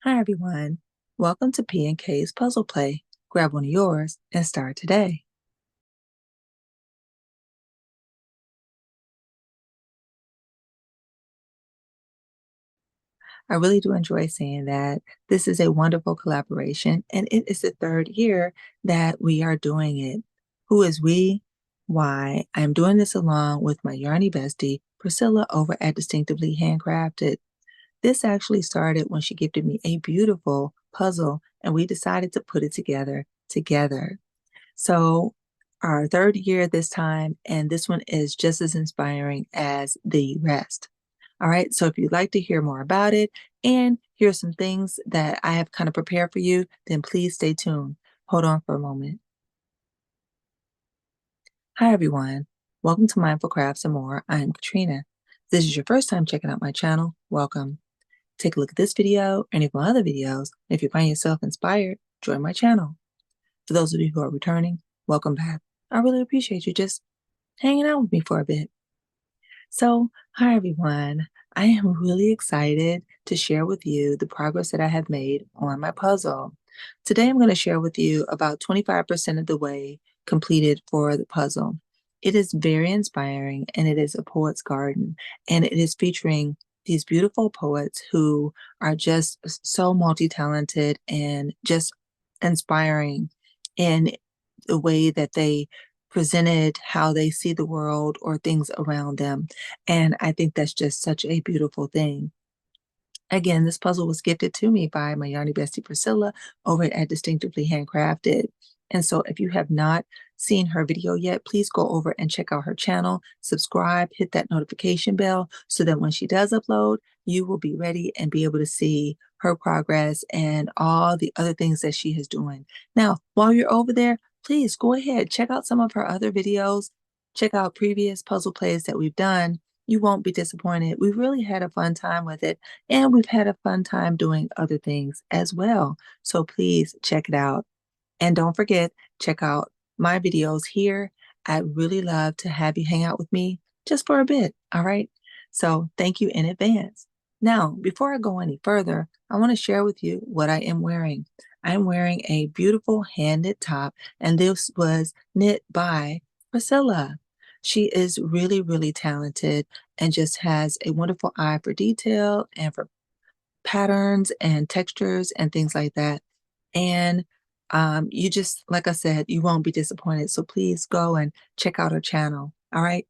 Hi everyone. Welcome to P&K's Puzzle Play. Grab one of yours and start today. I really do enjoy saying that. This is a wonderful collaboration, and it is the third year that we are doing it. Who is we? Why, I'm doing this along with my Yarny Bestie, Priscilla, over at Distinctively Handcrafted. This actually started when she gifted me a beautiful puzzle, and we decided to put it together. So, our third year this time, and this one is just as inspiring as the rest. All right, so if you'd like to hear more about it and hear some things that I have kind of prepared for you, then please stay tuned. Hold on for a moment. Hi, everyone. Welcome to Mindful Crafts and More. I am Katrina. If this is your first time checking out my channel, welcome. Take a look at this video or any of my other videos. If you find yourself inspired, join my channel. For those of you who are returning, welcome back. I really appreciate you just hanging out with me for a bit. So, hi everyone. I am really excited to share with you the progress that I have made on my puzzle. Today, I'm going to share with you about 25% of the way completed for the puzzle. It is very inspiring, and it is a poet's garden, and it is featuring these beautiful poets who are just so multi-talented and just inspiring in the way that they presented how they see the world or things around them. And I think that's just such a beautiful thing. Again, this puzzle was gifted to me by my Yarny Bestie Pricilla over at Distinctively Handcrafted. And so if you have not seen her video yet, please go over and check out her channel, subscribe, hit that notification bell so that when she does upload, you will be ready and be able to see her progress and all the other things that she is doing. Now, while you're over there, please go ahead, check out some of her other videos, check out previous puzzle plays that we've done. You won't be disappointed. We really had a fun time with it, and we've had a fun time doing other things as well. So please check it out. And don't forget, check out my videos here. I'd really love to have you hang out with me just for a bit. All right. So thank you in advance. Now, before I go any further, I want to share with you what I am wearing. I'm wearing a beautiful hand knit top, and this was knit by Priscilla. She is really, really talented and just has a wonderful eye for detail and for patterns and textures and things like that. And you just, like I said, you won't be disappointed. So please go and check out her channel. All right.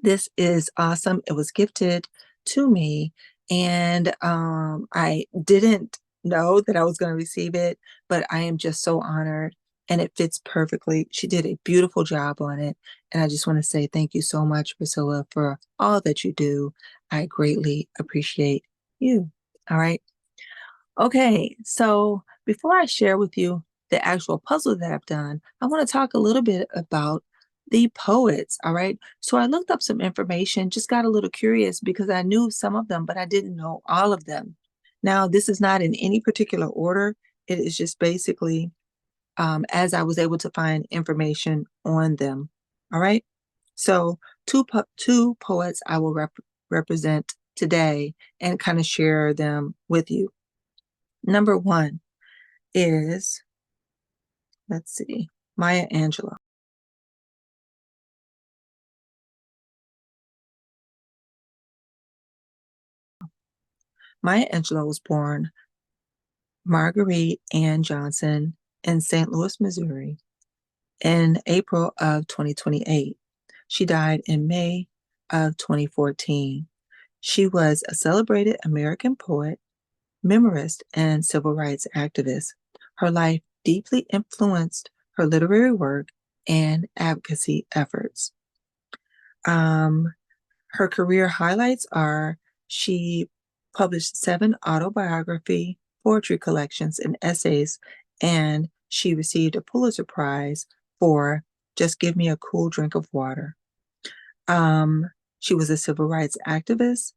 This is awesome. It was gifted to me, and I didn't know that I was going to receive it, but I am just so honored, and it fits perfectly. She did a beautiful job on it, and I just want to say thank you so much, Priscilla, for all that you do. I greatly appreciate you. All right. Okay, so before I share with you the actual puzzle that I've done, I want to talk a little bit about the poets. All right, so I looked up some information, just got a little curious because I knew some of them, but I didn't know all of them. Now, this is not in any particular order, it is just basically as I was able to find information on them. All right, so two poets I will represent today and kind of share them with you. Number one is, let's see, Maya Angelou. Maya Angelou was born Marguerite Ann Johnson in St. Louis, Missouri in April of 2028. She died in May of 2014. She was a celebrated American poet, memorist, and civil rights activist. Her life deeply influenced her literary work and advocacy efforts. Her career highlights are she published 7 autobiography poetry collections and essays, and she received a Pulitzer Prize for Just Give Me a Cool Drink of Water. She was a civil rights activist.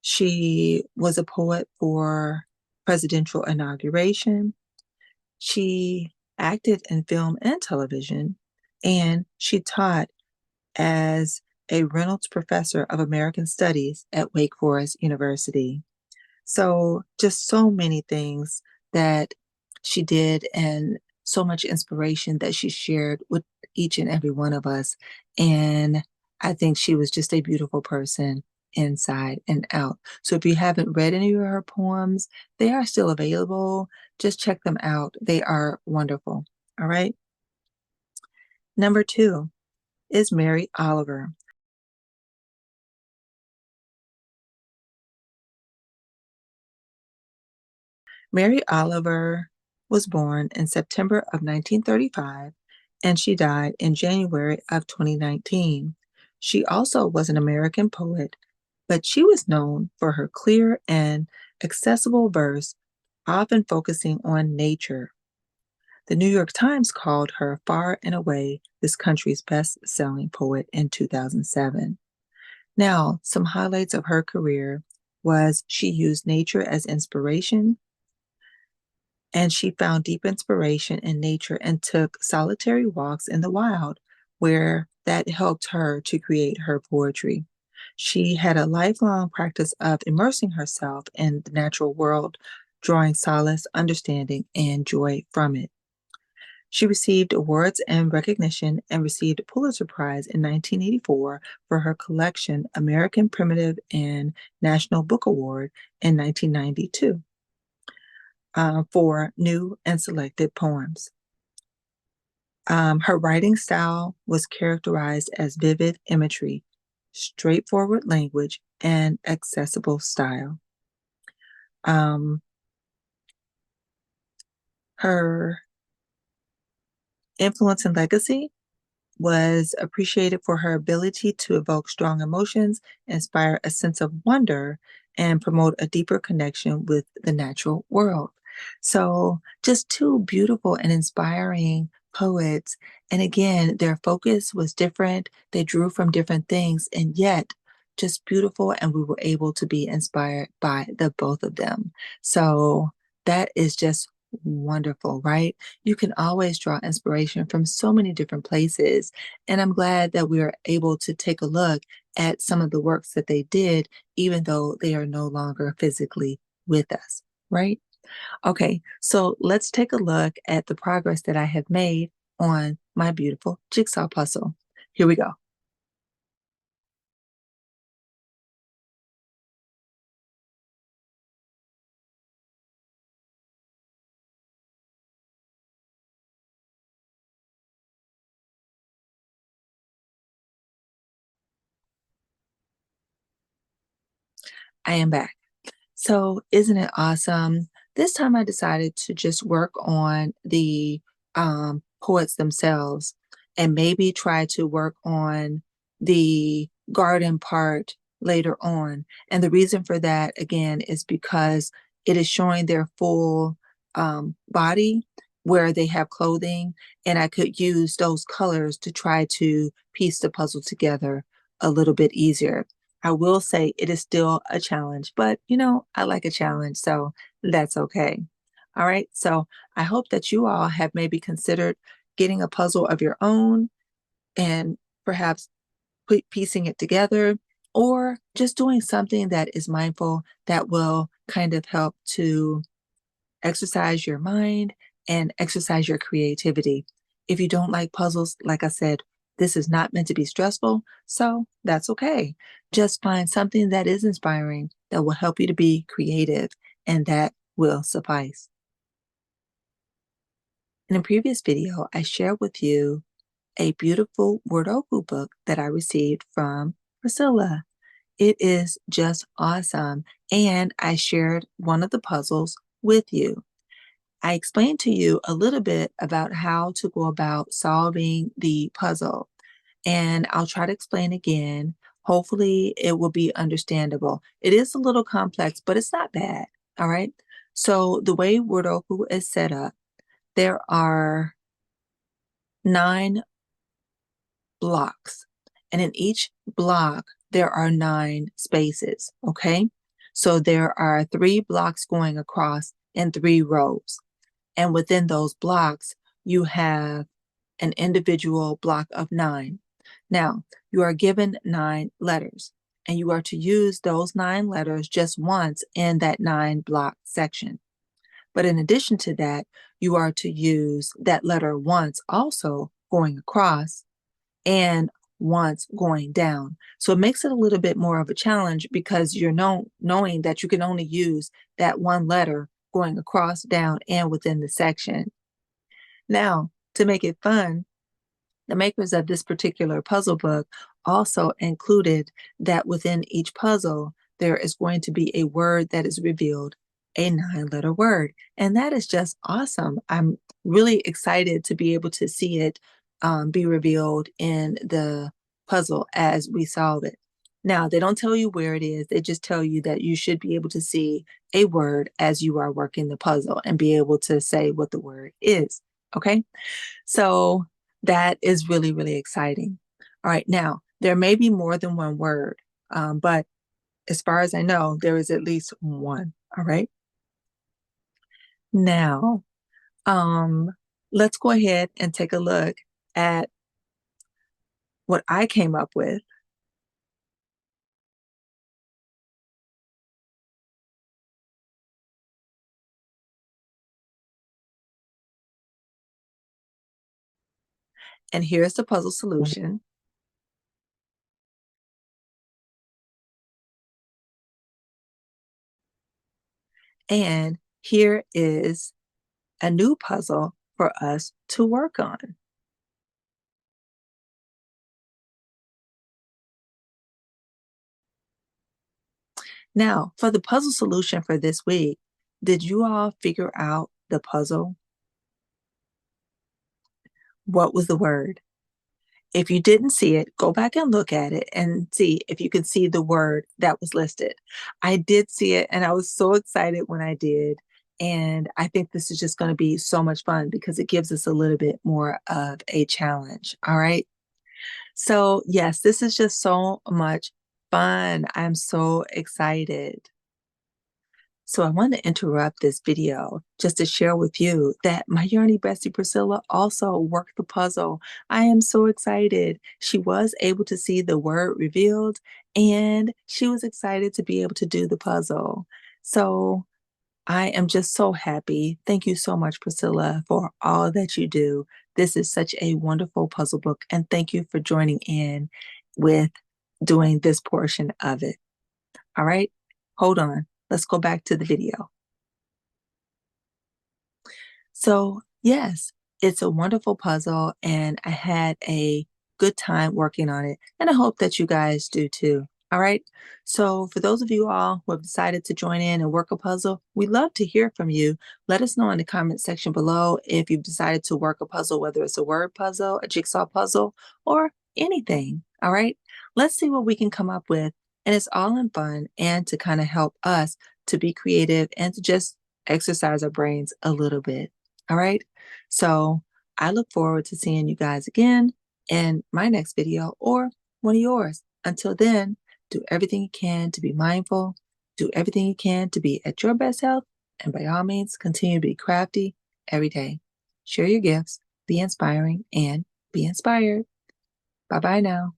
She was a poet for presidential inauguration. She acted in film and television, and she taught as a Reynolds Professor of American Studies at Wake Forest University. So just so many things that she did and so much inspiration that she shared with each and every one of us. And I think she was just a beautiful person inside and out. So if you haven't read any of her poems, they are still available. Just check them out. They are wonderful. All right. Number 2 is Mary Oliver. Mary Oliver was born in September of 1935 and she died in January of 2019. She also was an American poet, but she was known for her clear and accessible verse, often focusing on nature. The New York Times called her far and away this country's best-selling poet in 2007. Now, some highlights of her career was she used nature as inspiration, and she found deep inspiration in nature and took solitary walks in the wild, where that helped her to create her poetry. She had a lifelong practice of immersing herself in the natural world, drawing solace, understanding, and joy from it. She received awards and recognition and received a Pulitzer Prize in 1984 for her collection American Primitive and National Book Award in 1992 for new and selected poems. Her writing style was characterized as vivid imagery, straightforward language, and accessible style. Her influence and legacy was appreciated for her ability to evoke strong emotions, inspire a sense of wonder, and promote a deeper connection with the natural world. So, just two beautiful and inspiring poets. And again, their focus was different. They drew from different things, and yet just beautiful. And we were able to be inspired by the both of them. So, that is just wonderful, right? You can always draw inspiration from so many different places. And I'm glad that we are able to take a look at some of the works that they did, even though they are no longer physically with us, right? Okay, so let's take a look at the progress that I have made on my beautiful jigsaw puzzle. Here we go. I am back. So, isn't it awesome? This time I decided to just work on the poets themselves and maybe try to work on the garden part later on. And the reason for that, again, is because it is showing their full body where they have clothing, and I could use those colors to try to piece the puzzle together a little bit easier. I will say it is still a challenge, but I like a challenge, so that's okay. All right. So I hope that you all have maybe considered getting a puzzle of your own and perhaps piecing it together, or just doing something that is mindful that will kind of help to exercise your mind and exercise your creativity. If you don't like puzzles, like I said, this is not meant to be stressful, so that's okay. Just find something that is inspiring that will help you to be creative, and that will suffice. In a previous video, I shared with you a beautiful Wordle book that I received from Priscilla. It is just awesome, and I shared one of the puzzles with you. I explained to you a little bit about how to go about solving the puzzle, and I'll try to explain again. Hopefully, it will be understandable. It is a little complex, but it's not bad. All right. So, the way Wordle is set up, there are 9 blocks, and in each block, there are 9 spaces. Okay. So, there are 3 blocks going across in 3 rows. And within those blocks, you have an individual block of 9. Now, you are given 9 letters. and you are to use those 9 letters just once in that 9-block section. But in addition to that, you are to use that letter once also going across and once going down. So it makes it a little bit more of a challenge because you're knowing that you can only use that one letter going across, down, and within the section. Now, to make it fun, the makers of this particular puzzle book also included that within each puzzle, there is going to be a word that is revealed, a 9-letter word. And that is just awesome. I'm really excited to be able to see it be revealed in the puzzle as we solve it. Now, they don't tell you where it is. They just tell you that you should be able to see a word as you are working the puzzle and be able to say what the word is. Okay? So that is really, really exciting. All right, now there may be more than one word, but as far as I know, there is at least one. All right. Now, let's go ahead and take a look at what I came up with. And here's the puzzle solution. And here is a new puzzle for us to work on. Now, for the puzzle solution for this week, did you all figure out the puzzle? What was the word? If you didn't see it, go back and look at it and see if you can see the word that was listed. I did see it and I was so excited when I did. And I think this is just going to be so much fun because it gives us a little bit more of a challenge. All right. So, yes, this is just so much fun. I'm so excited. So I want to interrupt this video just to share with you that my Yarny Bestie Pricilla also worked the puzzle. I am so excited. She was able to see the word revealed and she was excited to be able to do the puzzle. So I am just so happy. Thank you so much, Priscilla, for all that you do. This is such a wonderful puzzle book, and thank you for joining in with doing this portion of it. All right, hold on. Let's go back to the video. So, yes, it's a wonderful puzzle, and I had a good time working on it, and I hope that you guys do too. All right. So, for those of you all who have decided to join in and work a puzzle, we'd love to hear from you. Let us know in the comment section below if you've decided to work a puzzle, whether it's a word puzzle, a jigsaw puzzle, or anything. All right. Let's see what we can come up with. And it's all in fun and to kind of help us to be creative and to just exercise our brains a little bit. All right. So I look forward to seeing you guys again in my next video or one of yours. Until then, do everything you can to be mindful, do everything you can to be at your best health, and by all means, continue to be crafty every day. Share your gifts, be inspiring, and be inspired. Bye-bye now.